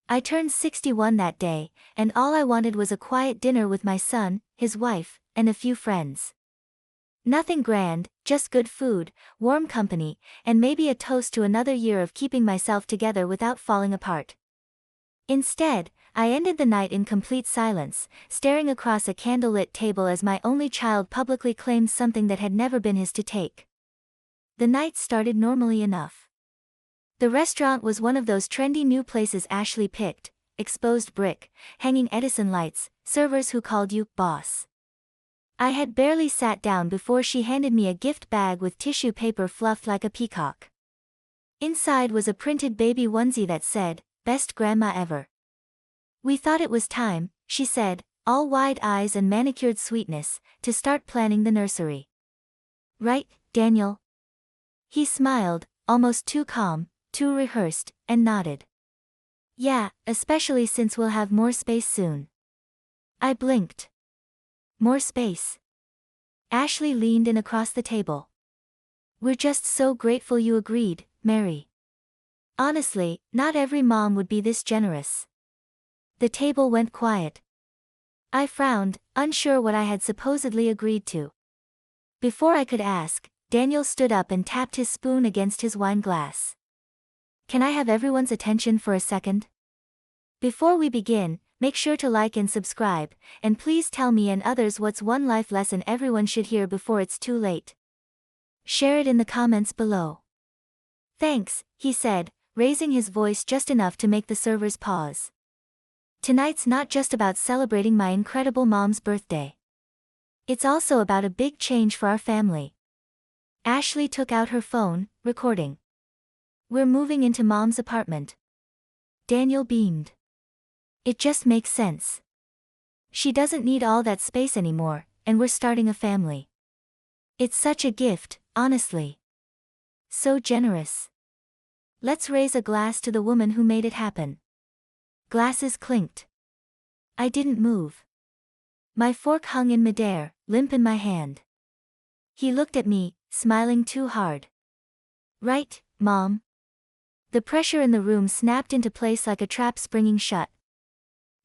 I turned 61 that day, and all I wanted was a quiet dinner with my son, his wife, and a few friends. Nothing grand, just good food, warm company, and maybe a toast to another year of keeping myself together without falling apart. Instead, I ended the night in complete silence, staring across a candlelit table as my only child publicly claimed something that had never been his to take. The night started normally enough. The restaurant was one of those trendy new places Ashley picked: exposed brick, hanging Edison lights, servers who called you boss. I had barely sat down before she handed me a gift bag with tissue paper fluffed like a peacock. Inside was a printed baby onesie that said, "Best grandma ever." "We thought it was time," she said, all wide eyes and manicured sweetness, "to start planning the nursery. Right, Daniel?" He smiled, almost too calm, too rehearsed, and nodded. "Yeah, especially since we'll have more space soon." I blinked. More space? Ashley leaned in across the table. "We're just so grateful you agreed, Mary. Honestly, not every mom would be this generous." The table went quiet. I frowned, unsure what I had supposedly agreed to. Before I could ask, Daniel stood up and tapped his spoon against his wine glass. "Can I have everyone's attention for a second? Before we begin, make sure to like and subscribe, and please tell me and others what's one life lesson everyone should hear before it's too late. Share it in the comments below." "Thanks," he said, raising his voice just enough to make the servers pause. "Tonight's not just about celebrating my incredible mom's birthday. It's also about a big change for our family." Ashley took out her phone, recording. "We're moving into Mom's apartment." Daniel beamed. "It just makes sense. She doesn't need all that space anymore, and we're starting a family. It's such a gift, honestly. So generous. Let's raise a glass to the woman who made it happen." Glasses clinked. I didn't move. My fork hung in midair, limp in my hand. He looked at me, smiling too hard. "Right, Mom?" The pressure in the room snapped into place like a trap springing shut.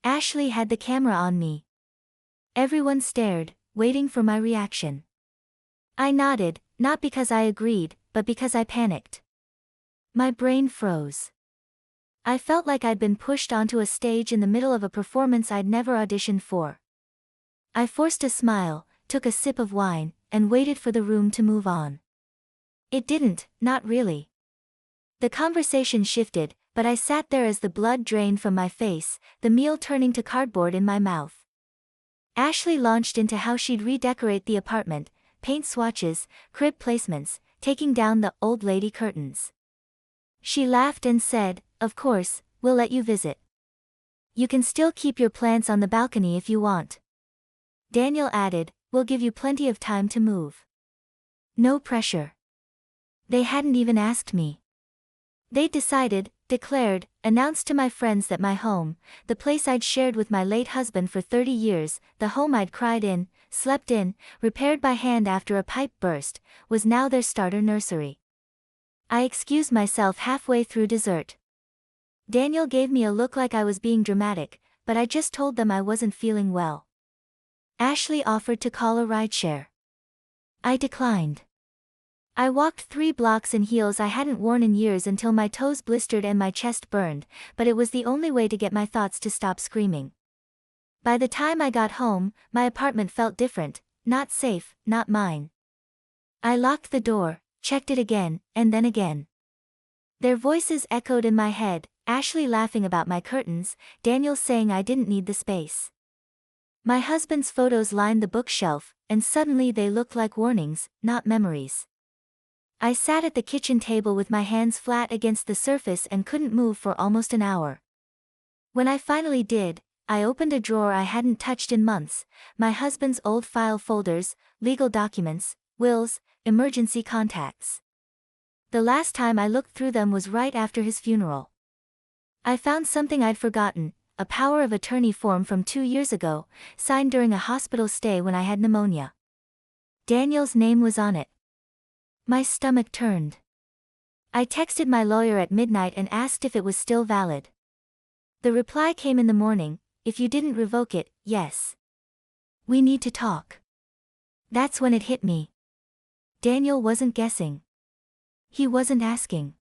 Ashley had the camera on me. Everyone stared, waiting for my reaction. I nodded, not because I agreed, but because I panicked. My brain froze. I felt like I'd been pushed onto a stage in the middle of a performance I'd never auditioned for. I forced a smile, took a sip of wine, and waited for the room to move on. It didn't, not really. The conversation shifted, but I sat there as the blood drained from my face, the meal turning to cardboard in my mouth. Ashley launched into how she'd redecorate the apartment, paint swatches, crib placements, taking down the old lady curtains. She laughed and said, "Of course, we'll let you visit. You can still keep your plants on the balcony if you want." Daniel added, "We'll give you plenty of time to move. No pressure." They hadn't even asked me. They decided, declared, announced to my friends that my home, the place I'd shared with my late husband for 30 years, the home I'd cried in, slept in, repaired by hand after a pipe burst, was now their starter nursery. I excused myself halfway through dessert. Daniel gave me a look like I was being dramatic, but I just told them I wasn't feeling well. Ashley offered to call a rideshare. I declined. I walked 3 blocks in heels I hadn't worn in years until my toes blistered and my chest burned, but it was the only way to get my thoughts to stop screaming. By the time I got home, my apartment felt different, not safe, not mine. I locked the door, checked it again, and then again. Their voices echoed in my head, Ashley laughing about my curtains, Daniel saying I didn't need the space. My husband's photos lined the bookshelf, and suddenly they looked like warnings, not memories. I sat at the kitchen table with my hands flat against the surface and couldn't move for almost an hour. When I finally did, I opened a drawer I hadn't touched in months, my husband's old file folders, legal documents, wills, emergency contacts. The last time I looked through them was right after his funeral. I found something I'd forgotten, a power of attorney form from 2 years ago, signed during a hospital stay when I had pneumonia. Daniel's name was on it. My stomach turned. I texted my lawyer at midnight and asked if it was still valid. The reply came in the morning: if you didn't revoke it, yes. We need to talk. That's when it hit me. Daniel wasn't guessing. He wasn't asking.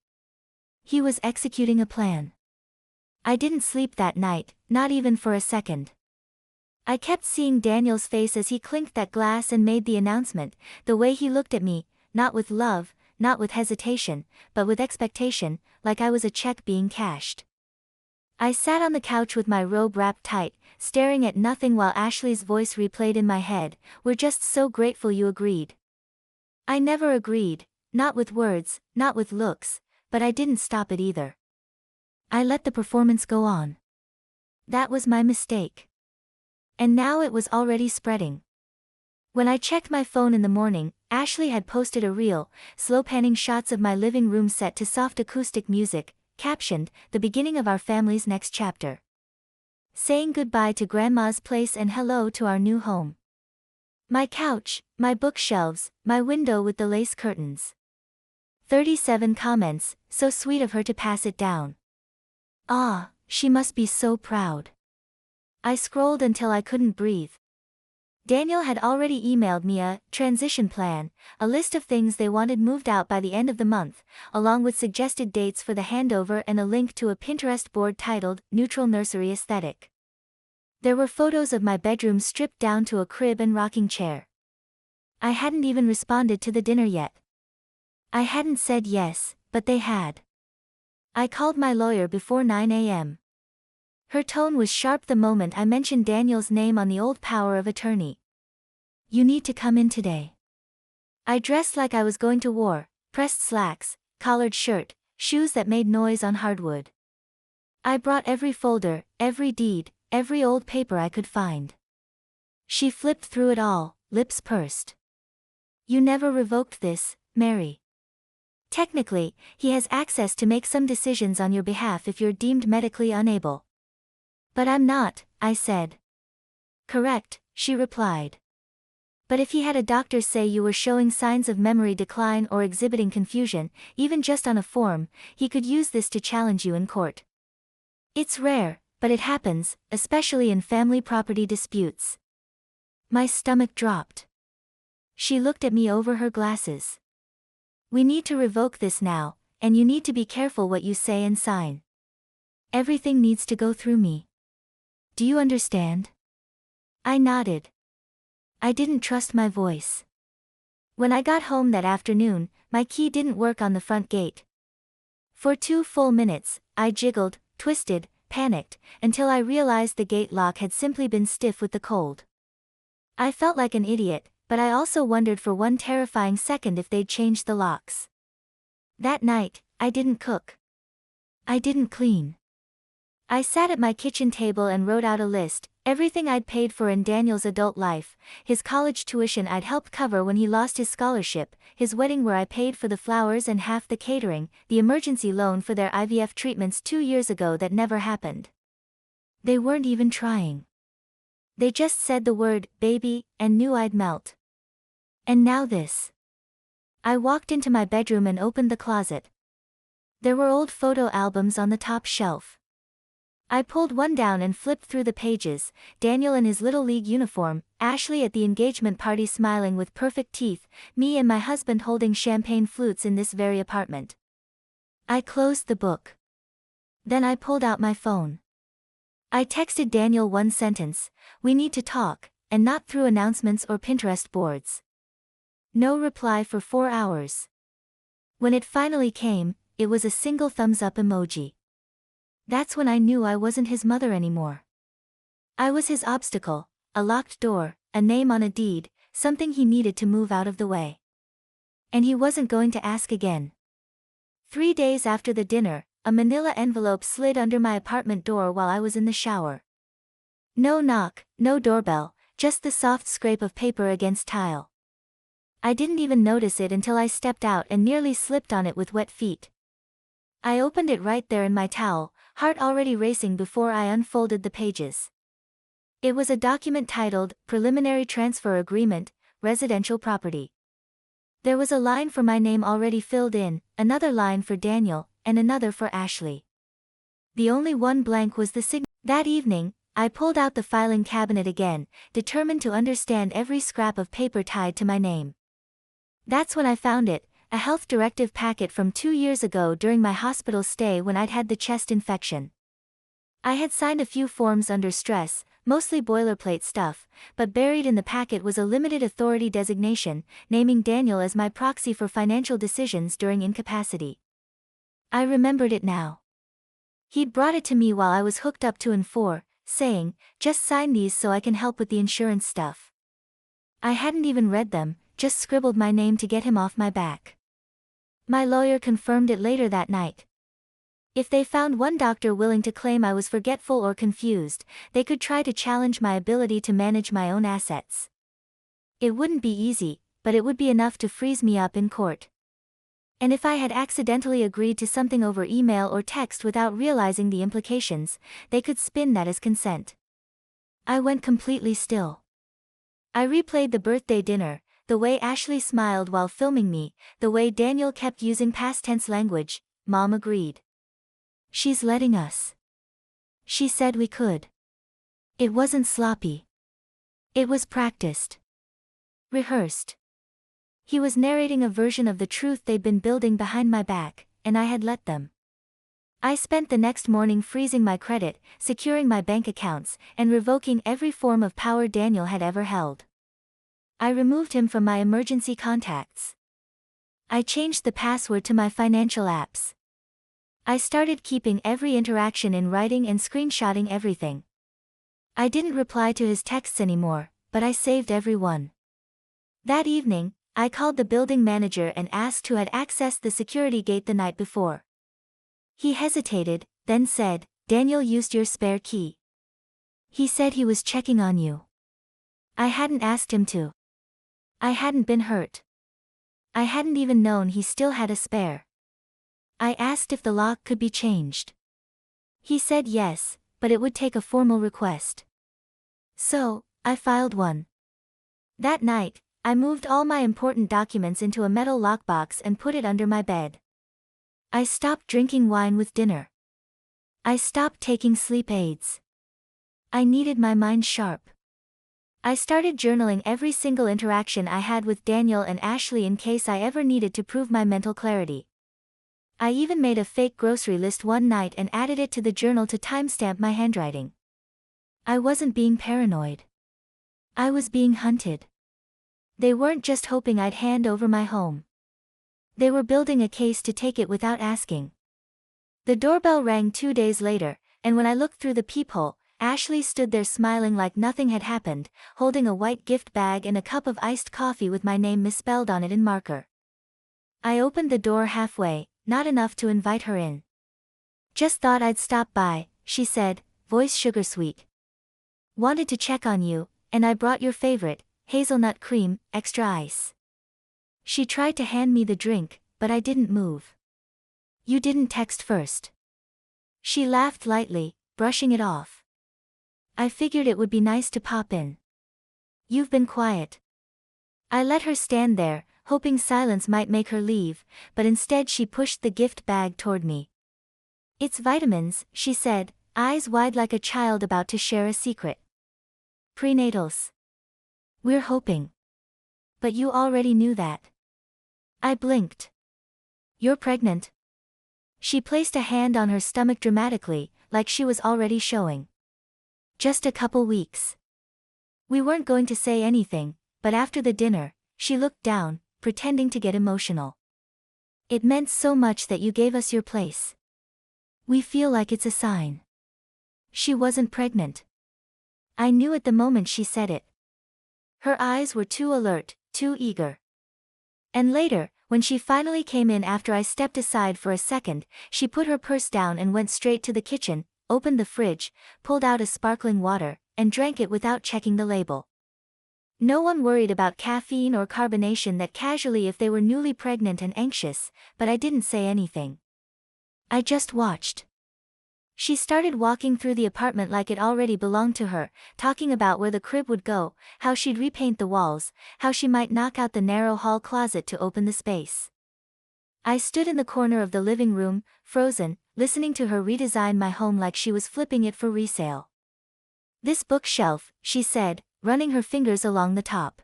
He was executing a plan. I didn't sleep that night, not even for a second. I kept seeing Daniel's face as he clinked that glass and made the announcement, the way he looked at me, not with love, not with hesitation, but with expectation, like I was a check being cashed. I sat on the couch with my robe wrapped tight, staring at nothing while Ashley's voice replayed in my head: "We're just so grateful you agreed." I never agreed, not with words, not with looks, but I didn't stop it either. I let the performance go on. That was my mistake. And now it was already spreading. When I checked my phone in the morning, Ashley had posted a reel, slow panning shots of my living room set to soft acoustic music, captioned, "The beginning of our family's next chapter. Saying goodbye to Grandma's place and hello to our new home. My couch, my bookshelves, my window with the lace curtains." 37 comments, so sweet of her to pass it down. Ah, she must be so proud. I scrolled until I couldn't breathe. Daniel had already emailed me a transition plan, a list of things they wanted moved out by the end of the month, along with suggested dates for the handover and a link to a Pinterest board titled Neutral Nursery Aesthetic. There were photos of my bedroom stripped down to a crib and rocking chair. I hadn't even responded to the dinner yet. I hadn't said yes, but they had. I called my lawyer before 9 a.m. Her tone was sharp the moment I mentioned Daniel's name on the old power of attorney. "You need to come in today." I dressed like I was going to war, pressed slacks, collared shirt, shoes that made noise on hardwood. I brought every folder, every deed, every old paper I could find. She flipped through it all, lips pursed. "You never revoked this, Mary. Technically, he has access to make some decisions on your behalf if you're deemed medically unable." "But I'm not," I said. "Correct," she replied. "But if he had a doctor say you were showing signs of memory decline or exhibiting confusion, even just on a form, he could use this to challenge you in court. It's rare, but it happens, especially in family property disputes." My stomach dropped. She looked at me over her glasses. "We need to revoke this now, and you need to be careful what you say and sign. Everything needs to go through me. Do you understand?" I nodded. I didn't trust my voice. When I got home that afternoon, my key didn't work on the front gate. For 2 full minutes, I jiggled, twisted, panicked, until I realized the gate lock had simply been stiff with the cold. I felt like an idiot, but I also wondered for one terrifying second if they'd changed the locks. That night, I didn't cook. I didn't clean. I sat at my kitchen table and wrote out a list: everything I'd paid for in Daniel's adult life, his college tuition I'd helped cover when he lost his scholarship, his wedding where I paid for the flowers and half the catering, the emergency loan for their IVF treatments 2 years ago that never happened. They weren't even trying. They just said the word, baby, and knew I'd melt. And now this. I walked into my bedroom and opened the closet. There were old photo albums on the top shelf. I pulled one down and flipped through the pages: Daniel in his Little League uniform, Ashley at the engagement party smiling with perfect teeth, me and my husband holding champagne flutes in this very apartment. I closed the book. Then I pulled out my phone. I texted Daniel one sentence: "We need to talk," and not through announcements or Pinterest boards. No reply for 4 hours. When it finally came, it was a single thumbs up emoji. That's when I knew I wasn't his mother anymore. I was his obstacle, a locked door, a name on a deed, something he needed to move out of the way. And he wasn't going to ask again. 3 days after the dinner, a manila envelope slid under my apartment door while I was in the shower. No knock, no doorbell, just the soft scrape of paper against tile. I didn't even notice it until I stepped out and nearly slipped on it with wet feet. I opened it right there in my towel, heart already racing before I unfolded the pages. It was a document titled, Preliminary Transfer Agreement, Residential Property. There was a line for my name already filled in, another line for Daniel, and another for Ashley. The only one blank was the signature. That evening, I pulled out the filing cabinet again, determined to understand every scrap of paper tied to my name. That's when I found it, a health directive packet from 2 years ago during my hospital stay when I'd had the chest infection. I had signed a few forms under stress, mostly boilerplate stuff, but buried in the packet was a limited authority designation, naming Daniel as my proxy for financial decisions during incapacity. I remembered it now. He'd brought it to me while I was hooked up to N4, saying, "Just sign these so I can help with the insurance stuff." I hadn't even read them, just scribbled my name to get him off my back. My lawyer confirmed it later that night. If they found one doctor willing to claim I was forgetful or confused, they could try to challenge my ability to manage my own assets. It wouldn't be easy, but it would be enough to freeze me up in court. And if I had accidentally agreed to something over email or text without realizing the implications, they could spin that as consent. I went completely still. I replayed the birthday dinner, the way Ashley smiled while filming me, the way Daniel kept using past tense language. Mom agreed. "She's letting us. She said we could." It wasn't sloppy. It was practiced. Rehearsed. He was narrating a version of the truth they'd been building behind my back, and I had let them. I spent the next morning freezing my credit, securing my bank accounts, and revoking every form of power Daniel had ever held. I removed him from my emergency contacts. I changed the password to my financial apps. I started keeping every interaction in writing and screenshotting everything. I didn't reply to his texts anymore, but I saved every one. That evening, I called the building manager and asked who had accessed the security gate the night before. He hesitated, then said, "Daniel used your spare key. He said he was checking on you." I hadn't asked him to. I hadn't been hurt. I hadn't even known he still had a spare. I asked if the lock could be changed. He said yes, but it would take a formal request. So, I filed one. That night, I moved all my important documents into a metal lockbox and put it under my bed. I stopped drinking wine with dinner. I stopped taking sleep aids. I needed my mind sharp. I started journaling every single interaction I had with Daniel and Ashley in case I ever needed to prove my mental clarity. I even made a fake grocery list one night and added it to the journal to timestamp my handwriting. I wasn't being paranoid. I was being hunted. They weren't just hoping I'd hand over my home. They were building a case to take it without asking. The doorbell rang 2 days later, and when I looked through the peephole, Ashley stood there smiling like nothing had happened, holding a white gift bag and a cup of iced coffee with my name misspelled on it in marker. I opened the door halfway, not enough to invite her in. "Just thought I'd stop by," she said, voice sugar sweet. "Wanted to check on you, and I brought your favorite, hazelnut cream, extra ice." She tried to hand me the drink, but I didn't move. "You didn't text first." She laughed lightly, brushing it off. "I figured it would be nice to pop in. You've been quiet." I let her stand there, hoping silence might make her leave, but instead she pushed the gift bag toward me. "It's vitamins," she said, eyes wide like a child about to share a secret. "Prenatals. We're hoping. But you already knew that." I blinked. "You're pregnant?" She placed a hand on her stomach dramatically, like she was already showing. "Just a couple weeks." We weren't going to say anything, but after the dinner, she looked down, pretending to get emotional. "It meant so much that you gave us your place. We feel like it's a sign." She wasn't pregnant. I knew at the moment she said it. Her eyes were too alert, too eager. And later, when she finally came in after I stepped aside for a second, she put her purse down and went straight to the kitchen, opened the fridge, pulled out a sparkling water, and drank it without checking the label. No one worried about caffeine or carbonation that casually if they were newly pregnant and anxious, but I didn't say anything. I just watched. She started walking through the apartment like it already belonged to her, talking about where the crib would go, how she'd repaint the walls, how she might knock out the narrow hall closet to open the space. I stood in the corner of the living room, frozen, listening to her redesign my home like she was flipping it for resale. "This bookshelf," she said, running her fingers along the top.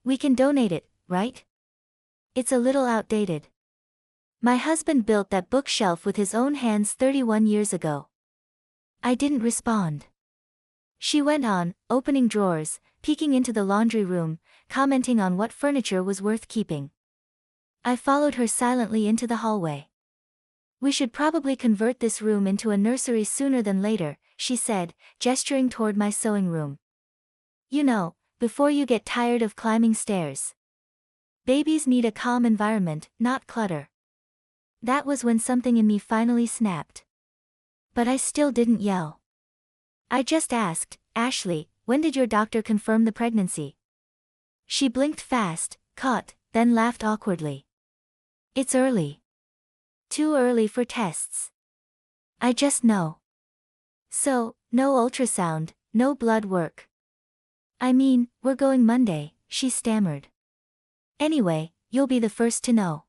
"We can donate it, right? It's a little outdated. My husband built that bookshelf with his own hands 31 years ago." I didn't respond. She went on, opening drawers, peeking into the laundry room, commenting on what furniture was worth keeping. I followed her silently into the hallway. "We should probably convert this room into a nursery sooner than later," she said, gesturing toward my sewing room. "You know, before you get tired of climbing stairs. Babies need a calm environment, not clutter." That was when something in me finally snapped. But I still didn't yell. I just asked, "Ashley, when did your doctor confirm the pregnancy?" She blinked fast, caught, then laughed awkwardly. "It's early. Too early for tests. I just know." "So, no ultrasound, no blood work?" "I mean, we're going Monday," she stammered. "Anyway, you'll be the first to know."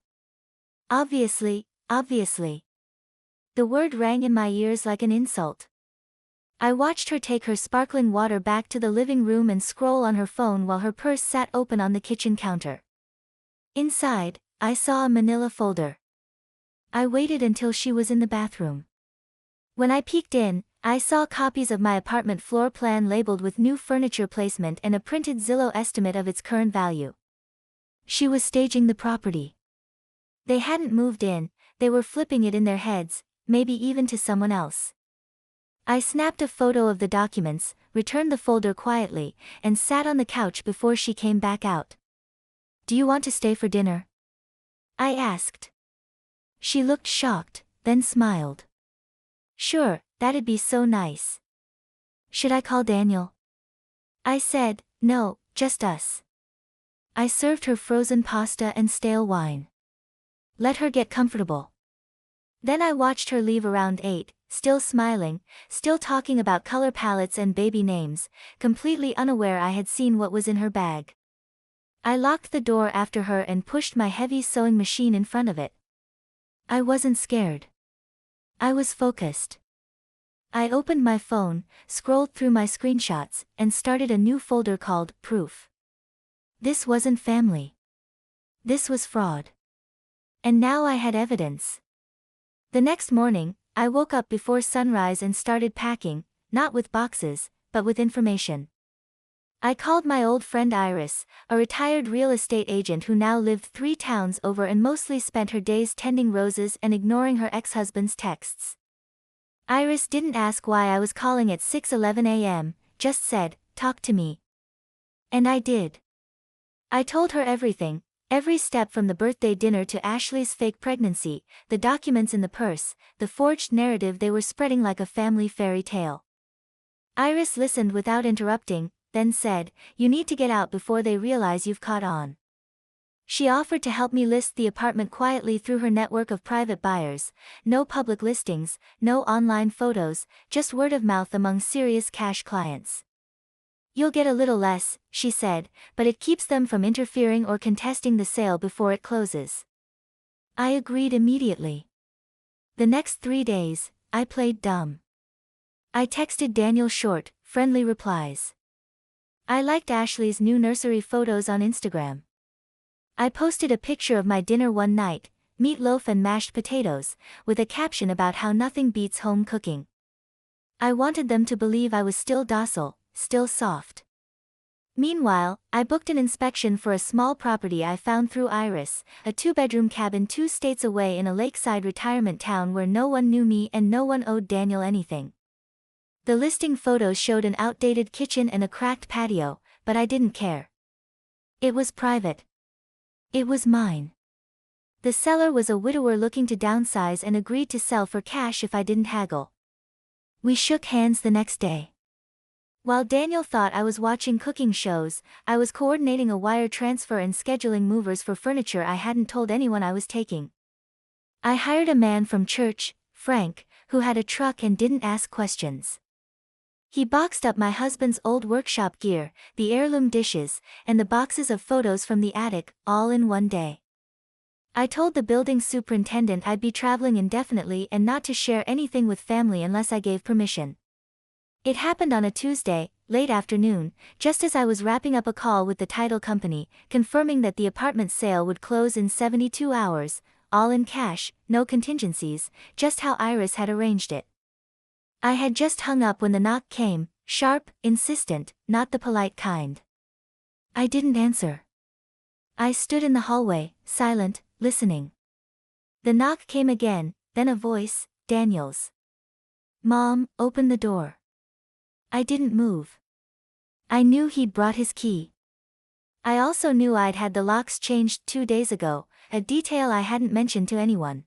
Obviously, obviously. The word rang in my ears like an insult. I watched her take her sparkling water back to the living room and scroll on her phone while her purse sat open on the kitchen counter. Inside, I saw a manila folder. I waited until she was in the bathroom. When I peeked in, I saw copies of my apartment floor plan labeled with new furniture placement and a printed Zillow estimate of its current value. She was staging the property. They hadn't moved in, they were flipping it in their heads, maybe even to someone else. I snapped a photo of the documents, returned the folder quietly, and sat on the couch before she came back out. "Do you want to stay for dinner?" I asked. She looked shocked, then smiled. "Sure, that'd be so nice." "Should I call Daniel?" I said, "No, just us." I served her frozen pasta and stale wine. Let her get comfortable. Then I watched her leave around 8, still smiling, still talking about color palettes and baby names, completely unaware I had seen what was in her bag. I locked the door after her and pushed my heavy sewing machine in front of it. I wasn't scared. I was focused. I opened my phone, scrolled through my screenshots, and started a new folder called Proof. This wasn't family. This was fraud. And now I had evidence. The next morning, I woke up before sunrise and started packing, not with boxes, but with information. I called my old friend Iris, a retired real estate agent who now lived 3 towns over and mostly spent her days tending roses and ignoring her ex-husband's texts. Iris didn't ask why I was calling at 6:11 a.m., just said, "Talk to me." And I did. I told her everything, every step from the birthday dinner to Ashley's fake pregnancy, the documents in the purse, the forged narrative they were spreading like a family fairy tale. Iris listened without interrupting, then said, "You need to get out before they realize you've caught on." She offered to help me list the apartment quietly through her network of private buyers, no public listings, no online photos, just word of mouth among serious cash clients. "You'll get a little less," she said, "but it keeps them from interfering or contesting the sale before it closes." I agreed immediately. The next 3 days, I played dumb. I texted Daniel short, friendly replies. I liked Ashley's new nursery photos on Instagram. I posted a picture of my dinner one night, meatloaf and mashed potatoes, with a caption about how nothing beats home cooking. I wanted them to believe I was still docile, still soft. Meanwhile, I booked an inspection for a small property I found through Iris, a 2-bedroom cabin 2 states away in a lakeside retirement town where no one knew me and no one owed Daniel anything. The listing photos showed an outdated kitchen and a cracked patio, but I didn't care. It was private. It was mine. The seller was a widower looking to downsize and agreed to sell for cash if I didn't haggle. We shook hands the next day. While Daniel thought I was watching cooking shows, I was coordinating a wire transfer and scheduling movers for furniture I hadn't told anyone I was taking. I hired a man from church, Frank, who had a truck and didn't ask questions. He boxed up my husband's old workshop gear, the heirloom dishes, and the boxes of photos from the attic, all in one day. I told the building superintendent I'd be traveling indefinitely and not to share anything with family unless I gave permission. It happened on a Tuesday, late afternoon, just as I was wrapping up a call with the title company, confirming that the apartment sale would close in 72 hours, all in cash, no contingencies, just how Iris had arranged it. I had just hung up when the knock came, sharp, insistent, not the polite kind. I didn't answer. I stood in the hallway, silent, listening. The knock came again, then a voice, Daniel's. "Mom, open the door." I didn't move. I knew he'd brought his key. I also knew I'd had the locks changed 2 days ago, a detail I hadn't mentioned to anyone.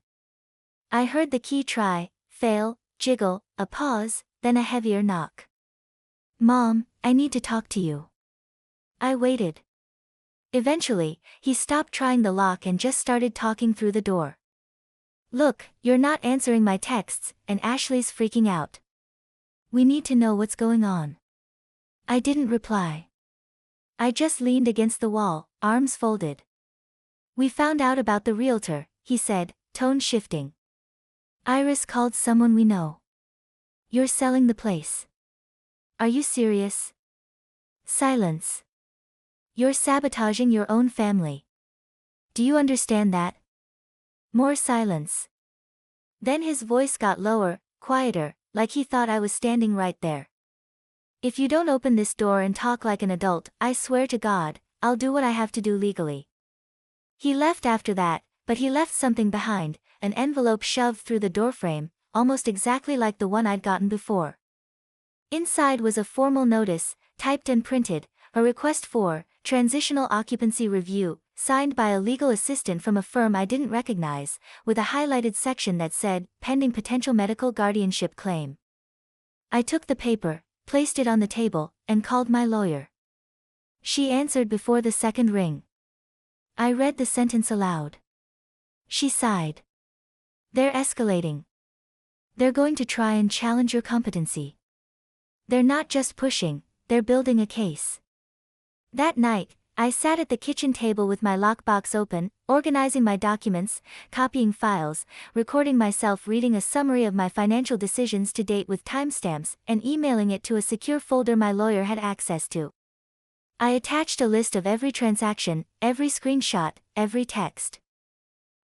I heard the key try, fail, jiggle, a pause, then a heavier knock. "Mom, I need to talk to you." I waited. Eventually, he stopped trying the lock and just started talking through the door. "Look, you're not answering my texts, and Ashley's freaking out. We need to know what's going on." I didn't reply. I just leaned against the wall, arms folded. "We found out about the realtor," he said, tone shifting. "Iris called someone we know. You're selling the place. Are you serious?" Silence. "You're sabotaging your own family. Do you understand that?" More silence. Then his voice got lower, quieter, like he thought I was standing right there. "If you don't open this door and talk like an adult, I swear to God, I'll do what I have to do legally." He left after that, but he left something behind, an envelope shoved through the doorframe, almost exactly like the one I'd gotten before. Inside was a formal notice, typed and printed, a request for transitional occupancy review, signed by a legal assistant from a firm I didn't recognize, with a highlighted section that said, "Pending potential medical guardianship claim." I took the paper, placed it on the table, and called my lawyer. She answered before the second ring. I read the sentence aloud. She sighed. "They're escalating. They're going to try and challenge your competency. They're not just pushing, they're building a case." That night, I sat at the kitchen table with my lockbox open, organizing my documents, copying files, recording myself reading a summary of my financial decisions to date with timestamps, and emailing it to a secure folder my lawyer had access to. I attached a list of every transaction, every screenshot, every text.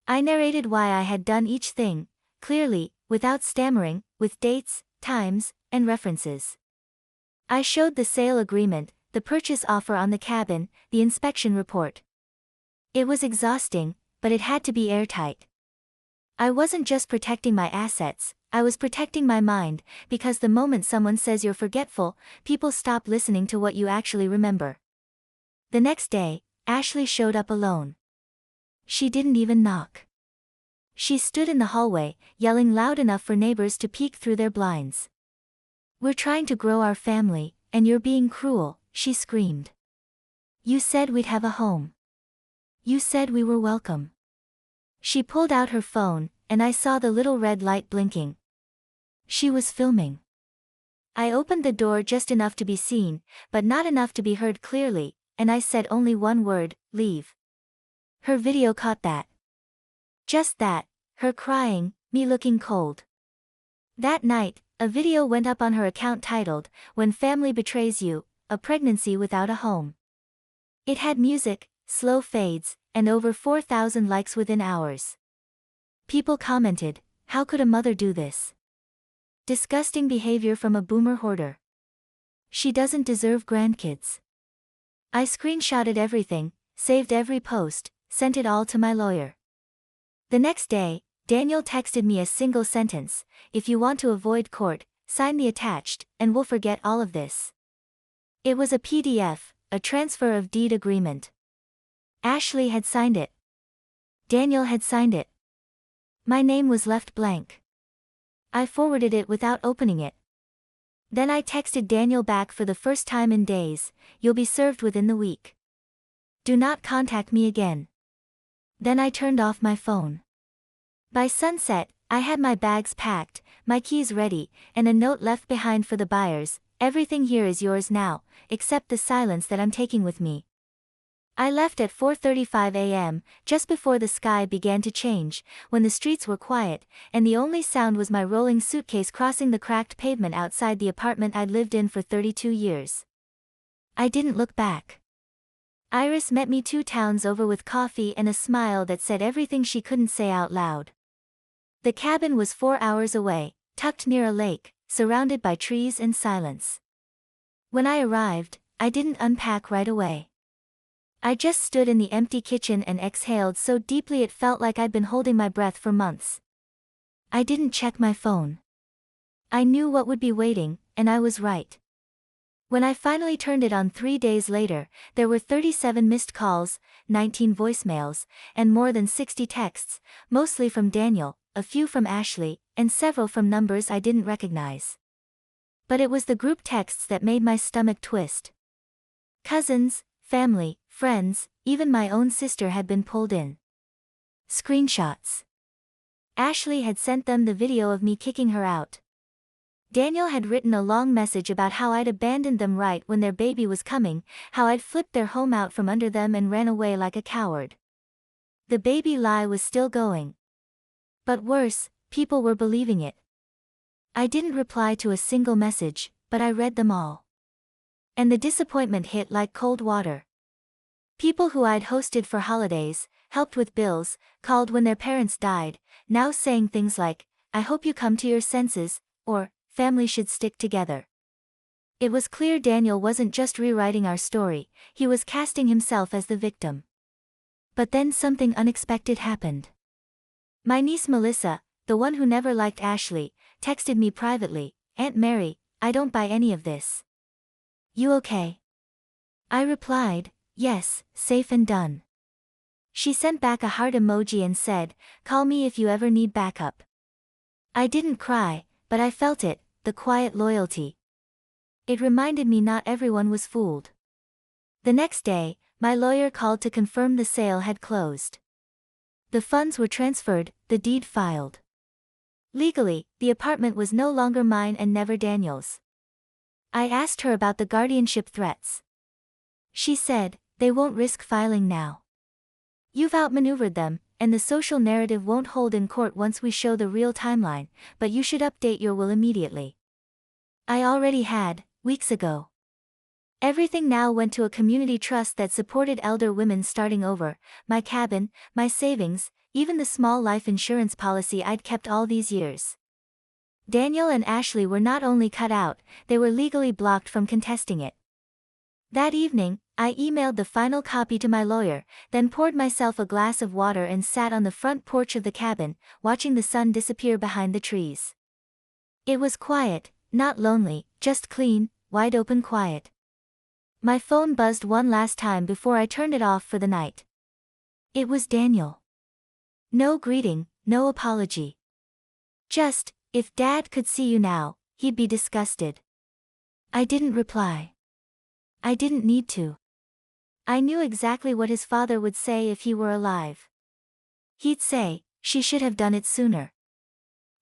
I narrated why I had done each thing, clearly, without stammering, with dates, times, and references. I showed the sale agreement, the purchase offer on the cabin, the inspection report. It was exhausting, but it had to be airtight. I wasn't just protecting my assets, I was protecting my mind, because the moment someone says you're forgetful, people stop listening to what you actually remember. The next day, Ashley showed up alone. She didn't even knock. She stood in the hallway, yelling loud enough for neighbors to peek through their blinds. "We're trying to grow our family, and you're being cruel," she screamed. "You said we'd have a home. You said we were welcome." She pulled out her phone, and I saw the little red light blinking. She was filming. I opened the door just enough to be seen, but not enough to be heard clearly, and I said only one word, "Leave." Her video caught that. Just that, her crying, me looking cold. That night, a video went up on her account titled, "When Family Betrays You, a Pregnancy Without a Home." It had music, slow fades, and over 4,000 likes within hours. People commented, "How could a mother do this? Disgusting behavior from a boomer hoarder. She doesn't deserve grandkids." I screenshotted everything, saved every post, sent it all to my lawyer. The next day, Daniel texted me a single sentence, "If you want to avoid court, sign the attached, and we'll forget all of this." It was a PDF, a transfer of deed agreement. Ashley had signed it. Daniel had signed it. My name was left blank. I forwarded it without opening it. Then I texted Daniel back for the first time in days, "You'll be served within the week. Do not contact me again." Then I turned off my phone. By sunset, I had my bags packed, my keys ready, and a note left behind for the buyers, "Everything here is yours now, except the silence that I'm taking with me." I left at 4:35 a.m., just before the sky began to change, when the streets were quiet, and the only sound was my rolling suitcase crossing the cracked pavement outside the apartment I'd lived in for 32 years. I didn't look back. Iris met me 2 towns over with coffee and a smile that said everything she couldn't say out loud. The cabin was 4 hours away, tucked near a lake, surrounded by trees and silence. When I arrived, I didn't unpack right away. I just stood in the empty kitchen and exhaled so deeply it felt like I'd been holding my breath for months. I didn't check my phone. I knew what would be waiting, and I was right. When I finally turned it on 3 days later, there were 37 missed calls, 19 voicemails, and more than 60 texts, mostly from Daniel, a few from Ashley, and several from numbers I didn't recognize. But it was the group texts that made my stomach twist. Cousins, family, friends, even my own sister had been pulled in. Screenshots. Ashley had sent them the video of me kicking her out. Daniel had written a long message about how I'd abandoned them right when their baby was coming, how I'd flipped their home out from under them and ran away like a coward. The baby lie was still going. But worse, people were believing it. I didn't reply to a single message, but I read them all. And the disappointment hit like cold water. People who I'd hosted for holidays, helped with bills, called when their parents died, now saying things like, "I hope you come to your senses," or, "Family should stick together." It was clear Daniel wasn't just rewriting our story, he was casting himself as the victim. But then something unexpected happened. My niece Melissa, the one who never liked Ashley, texted me privately, "Aunt Mary, I don't buy any of this. You okay?" I replied, "Yes, safe and done." She sent back a heart emoji and said, "Call me if you ever need backup." I didn't cry, but I felt it, the quiet loyalty. It reminded me not everyone was fooled. The next day, my lawyer called to confirm the sale had closed. The funds were transferred, the deed filed. Legally, the apartment was no longer mine and never Daniel's. I asked her about the guardianship threats. She said, "They won't risk filing now. You've outmaneuvered them, and the social narrative won't hold in court once we show the real timeline, but you should update your will immediately." I already had, weeks ago. Everything now went to a community trust that supported elder women starting over, my cabin, my savings, even the small life insurance policy I'd kept all these years. Daniel and Ashley were not only cut out, they were legally blocked from contesting it. That evening, I emailed the final copy to my lawyer, then poured myself a glass of water and sat on the front porch of the cabin, watching the sun disappear behind the trees. It was quiet, not lonely, just clean, wide-open quiet. My phone buzzed one last time before I turned it off for the night. It was Daniel. No greeting, no apology. Just, "If Dad could see you now, he'd be disgusted." I didn't reply. I didn't need to. I knew exactly what his father would say if he were alive. He'd say, "She should have done it sooner."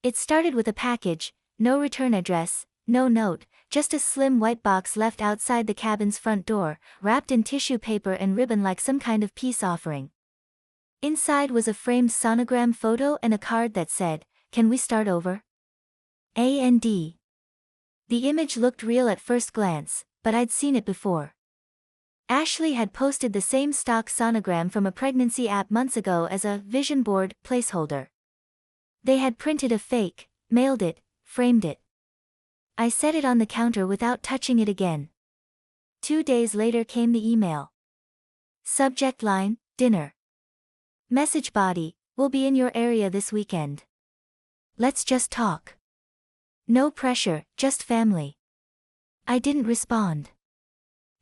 It started with a package, no return address, no note, just a slim white box left outside the cabin's front door, wrapped in tissue paper and ribbon like some kind of peace offering. Inside was a framed sonogram photo and a card that said, "Can we start over? A&D." The image looked real at first glance, but I'd seen it before. Ashley had posted the same stock sonogram from a pregnancy app months ago as a vision board placeholder. They had printed a fake, mailed it, framed it. I set it on the counter without touching it again. 2 days later came the email. Subject line, dinner. Message body, "We'll be in your area this weekend. Let's just talk." No pressure, just family. I didn't respond.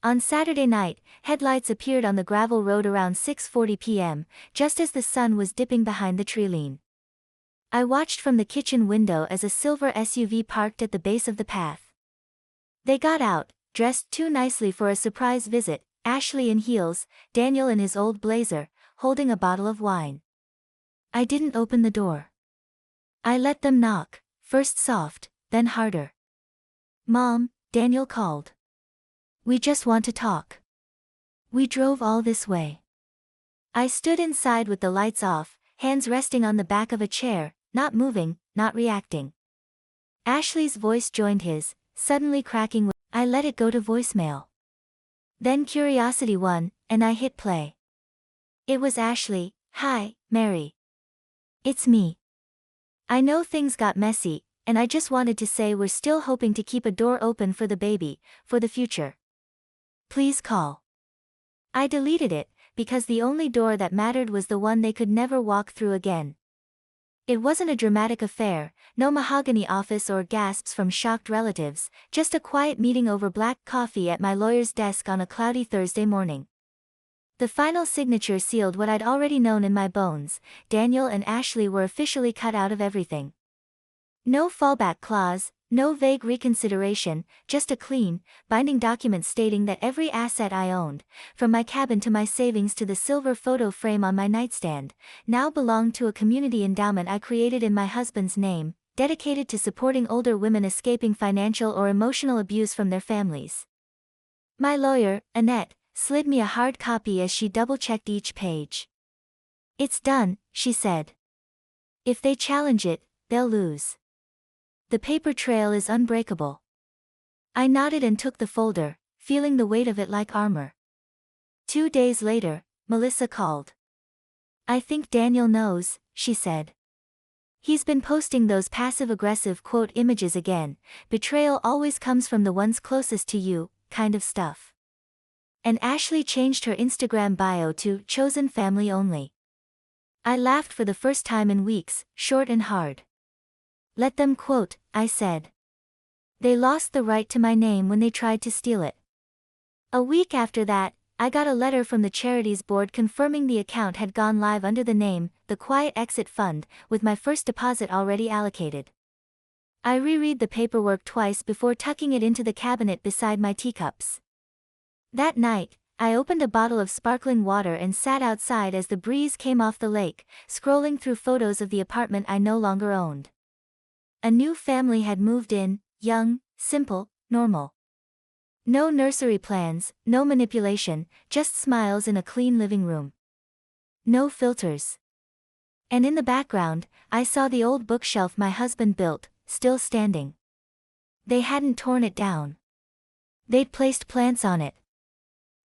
On Saturday night, headlights appeared on the gravel road around 6:40 p.m., just as the sun was dipping behind the treeline. I watched from the kitchen window as a silver SUV parked at the base of the path. They got out, dressed too nicely for a surprise visit, Ashley in heels, Daniel in his old blazer, holding a bottle of wine. I didn't open the door. I let them knock, first soft, then harder. "Mom," Daniel called. "We just want to talk." We drove all this way. I stood inside with the lights off, hands resting on the back of a chair, not moving, not reacting. Ashley's voice joined his, suddenly cracking with, I let it go to voicemail. Then curiosity won, and I hit play. It was Ashley. Hi, Mary. It's me. I know things got messy, and I just wanted to say we're still hoping to keep a door open for the baby, for the future. Please call. I deleted it, because the only door that mattered was the one they could never walk through again. It wasn't a dramatic affair, no mahogany office or gasps from shocked relatives, just a quiet meeting over black coffee at my lawyer's desk on a cloudy Thursday morning. The final signature sealed what I'd already known in my bones: Daniel and Ashley were officially cut out of everything. No fallback clause, no vague reconsideration, just a clean, binding document stating that every asset I owned, from my cabin to my savings to the silver photo frame on my nightstand, now belonged to a community endowment I created in my husband's name, dedicated to supporting older women escaping financial or emotional abuse from their families. My lawyer, Annette, slid me a hard copy as she double-checked each page. It's done, she said. If they challenge it, they'll lose. The paper trail is unbreakable. I nodded and took the folder, feeling the weight of it like armor. 2 days later, Melissa called. I think Daniel knows, she said. He's been posting those passive-aggressive quote images again, betrayal always comes from the ones closest to you, kind of stuff. And Ashley changed her Instagram bio to chosen family only. I laughed for the first time in weeks, short and hard. Let them quote, I said. They lost the right to my name when they tried to steal it. A week after that, I got a letter from the charities board confirming the account had gone live under the name, the Quiet Exit Fund, with my first deposit already allocated. I reread the paperwork twice before tucking it into the cabinet beside my teacups. That night, I opened a bottle of sparkling water and sat outside as the breeze came off the lake, scrolling through photos of the apartment I no longer owned. A new family had moved in, young, simple, normal. No nursery plans, no manipulation, just smiles in a clean living room. No filters. And in the background, I saw the old bookshelf my husband built, still standing. They hadn't torn it down. They'd placed plants on it.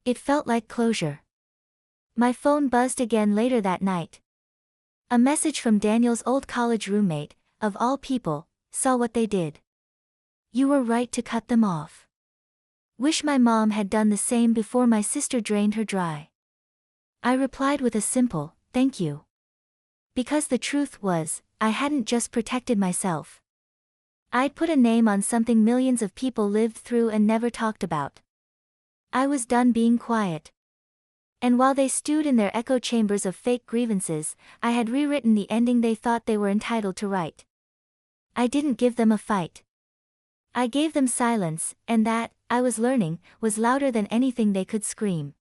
It felt like closure. My phone buzzed again later that night. A message from Daniel's old college roommate, of all people, saw what they did. You were right to cut them off. Wish my mom had done the same before my sister drained her dry. I replied with a simple, thank you. Because the truth was, I hadn't just protected myself. I'd put a name on something millions of people lived through and never talked about. I was done being quiet. And while they stewed in their echo chambers of fake grievances, I had rewritten the ending they thought they were entitled to write. I didn't give them a fight. I gave them silence, and that, I was learning, was louder than anything they could scream.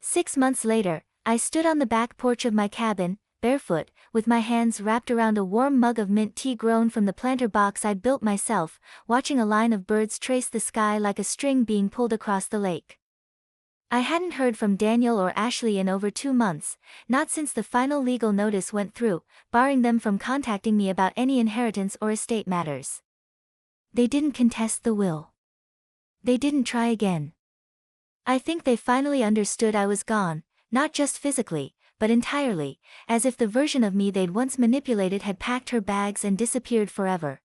6 months later, I stood on the back porch of my cabin, barefoot, with my hands wrapped around a warm mug of mint tea grown from the planter box I'd built myself, watching a line of birds trace the sky like a string being pulled across the lake. I hadn't heard from Daniel or Ashley in over 2 months, not since the final legal notice went through, barring them from contacting me about any inheritance or estate matters. They didn't contest the will. They didn't try again. I think they finally understood I was gone, not just physically, but entirely, as if the version of me they'd once manipulated had packed her bags and disappeared forever.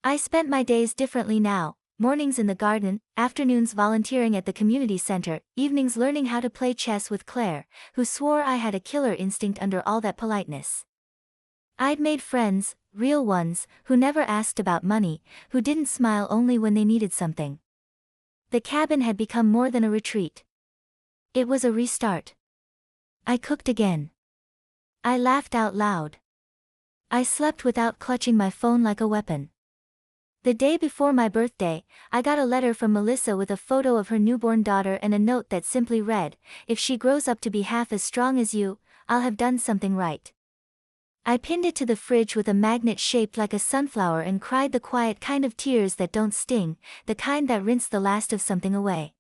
I spent my days differently now. Mornings in the garden, afternoons volunteering at the community center, evenings learning how to play chess with Claire, who swore I had a killer instinct under all that politeness. I'd made friends, real ones, who never asked about money, who didn't smile only when they needed something. The cabin had become more than a retreat. It was a restart. I cooked again. I laughed out loud. I slept without clutching my phone like a weapon. The day before my birthday, I got a letter from Melissa with a photo of her newborn daughter and a note that simply read, "If she grows up to be half as strong as you, I'll have done something right." I pinned it to the fridge with a magnet shaped like a sunflower and cried the quiet kind of tears that don't sting, the kind that rinse the last of something away.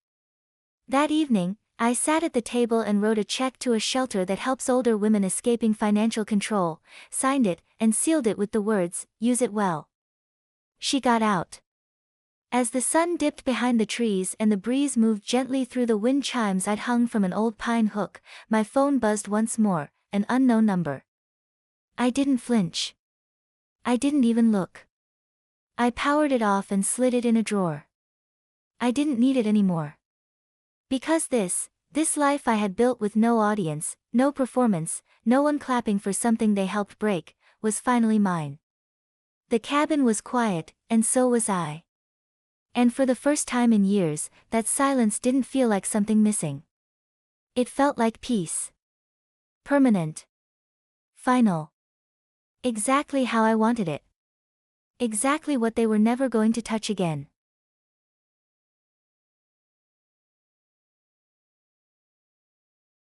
That evening, I sat at the table and wrote a check to a shelter that helps older women escaping financial control, signed it, and sealed it with the words, "Use it well." She got out. As the sun dipped behind the trees and the breeze moved gently through the wind chimes I'd hung from an old pine hook, my phone buzzed once more, an unknown number. I didn't flinch. I didn't even look. I powered it off and slid it in a drawer. I didn't need it anymore. Because this life I had built with no audience, no performance, no one clapping for something they helped break, was finally mine. The cabin was quiet, and so was I. And for the first time in years, that silence didn't feel like something missing. It felt like peace. Permanent. Final. Exactly how I wanted it. Exactly what they were never going to touch again.